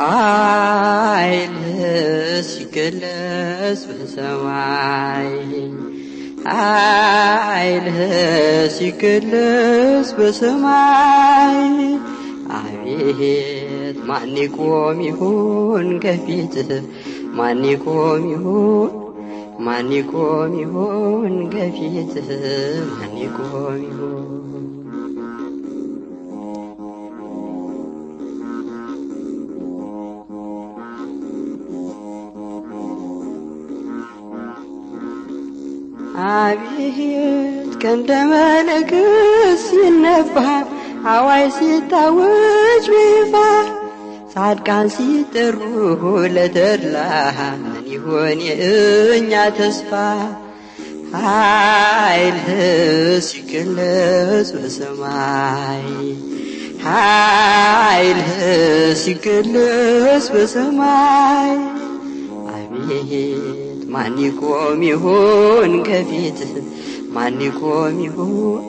ኃይልህ ሲገለጽ በሰማይ ኃይልህ ሲገለጽ በሰማይ አቤት ማን ይቆም ይሁን ከፊትህ ማን ይቆም ይሁን ማን ይቆም ይሁን ከፊትህ ማን ይቆም ይሁን አቤት ከእንደ መለከት ሲነፋ አዋይ ሲታወጅ በይፋ ጻድቃን ሲጠሩ ለተድላ ምን ይሆን የእኛ ተስፋ ኃይልህ ሲገለጽ በሰማይ ኃይልህ ሲገለጽ በሰማይ አቤት ማን ይቆም ይሁን ከፊትህ ማን ይቆም ይሁን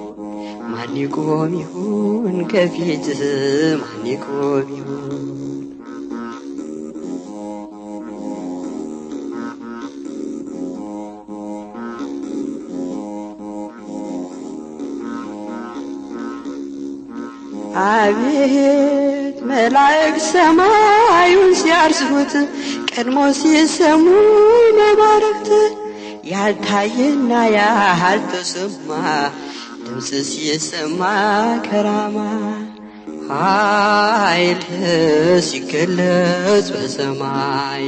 ማን ይቆም ይሁን ከፊትህ ማን ይቆም ይሁን አቤት መላእክት ሰማዩን ሲያርሱት ቀድሞ ሲሰሙ መባረክት ያልታየና ያልተሰማ ድምፅ ሲሰማ ከራማ ኃይልህ ሲገለጽ በሰማይ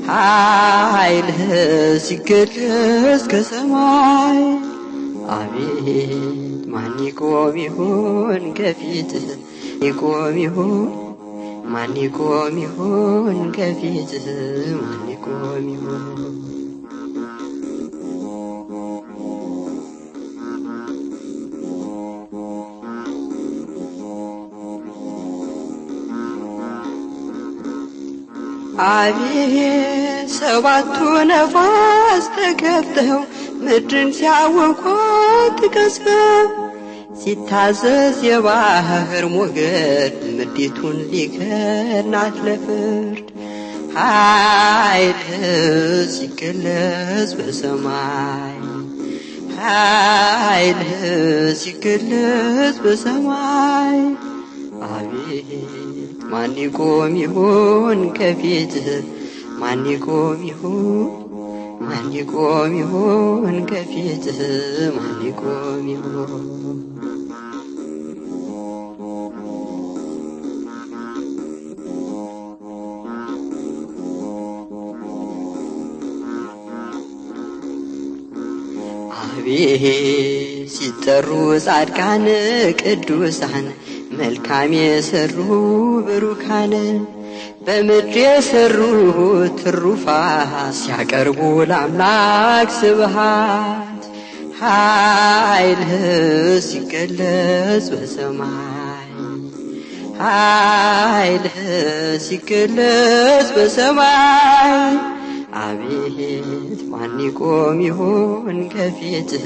ኃይልህ ሲገለጽ ከሰማይ አቤት ማን ይቆም ይሁን ከፊትህ ይቆም ይሁን ማን ይቆም ይሁን ከፊትህ ማን ይቆም ይሁን አቤት ሰባቱ ነፋስ ተከፍተው ምድርን ሲያወኳት ቀስፈው ሲታዘዝ የባህር ሞገድ ምድሪቱን ሊከናት ለፍርድ ኃይልህ ሲገለጽ በሰማይ ኃይልህ ሲገለጽ በሰማይ አቤት ማን ይቆም ይሁን ከፊትህ ማን ይቆም ይሁን ማን ይቆም ይሁን ከፊትህ ማን ይቆም ይሁን አቤት ሲጠሩ ጻድቃን ቅዱሳን መልካም የሰሩ ብሩካን በምድር የሰሩ ትሩፋት ሲያቀርቡ ለአምላክ ስብሃት ኃይልህ ሲገለጽ በሰማይ ኃይልህ ሲገለጽ በሰማይ አቤት ማን ይቆም ይሁን ከፊትህ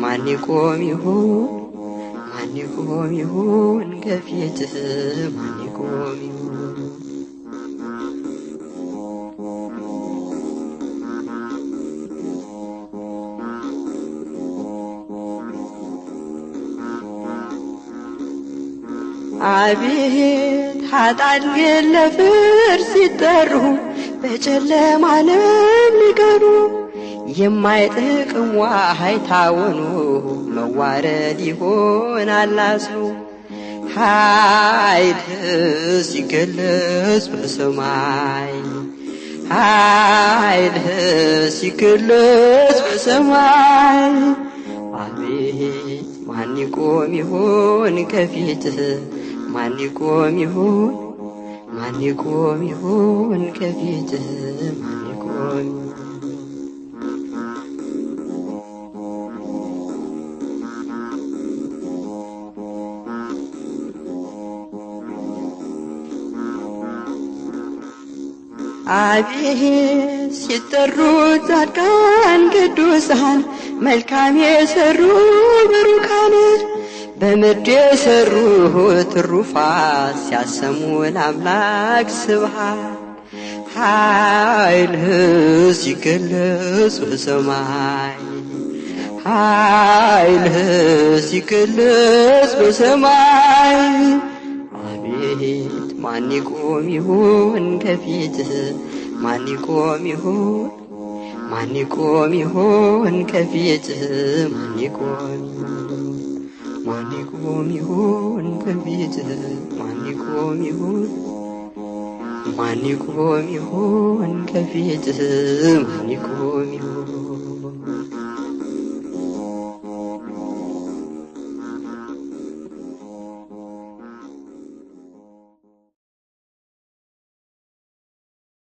ማን ይቆም ይሁን ማን ይቆም ይሁን ከፊትህ ማን ይቆም ይሁን አቤት ኃጥአን ግን ለፍርድ ሲጠሩ በጨለማ ዓለም ሊቀሩ የማይጠቅም ዋይታ ሆኖ መዋረድ ይሆናል አስሮ ኃይልህ ሲገለጽ በሰማይ ኃይልህ ሲገለጽ በሰማይ አቤት ማን ይቆም ይሁን ከፊትህ ማን ይቆም ይሁን ማን ይቆም ይሁን ከፊትህ ማን ይቆም አቤት ሲጠሩ ጻድቃን ቅዱሳን መልካም የሰሩ ብሩካን በምድር የሰሩት ትሩፋት ሲያሰሙ ለአምላክ ስብሐት ኃይልህ ሲገለጽ በሰማይ ኃይልህ ሲገለጽ በሰማይ አቤት ማን ይቆም ይሆን ከፊትህ ማን ይቆም ይሆን ማን ይቆም ይሆን ከፊትህ ማን ይቆም ማን ይቆም ይሆን ከፊትህ ማን ይቆም ይሆን ማን ይቆም ይሆን ከፊትህ ማን ይቆም ይሆን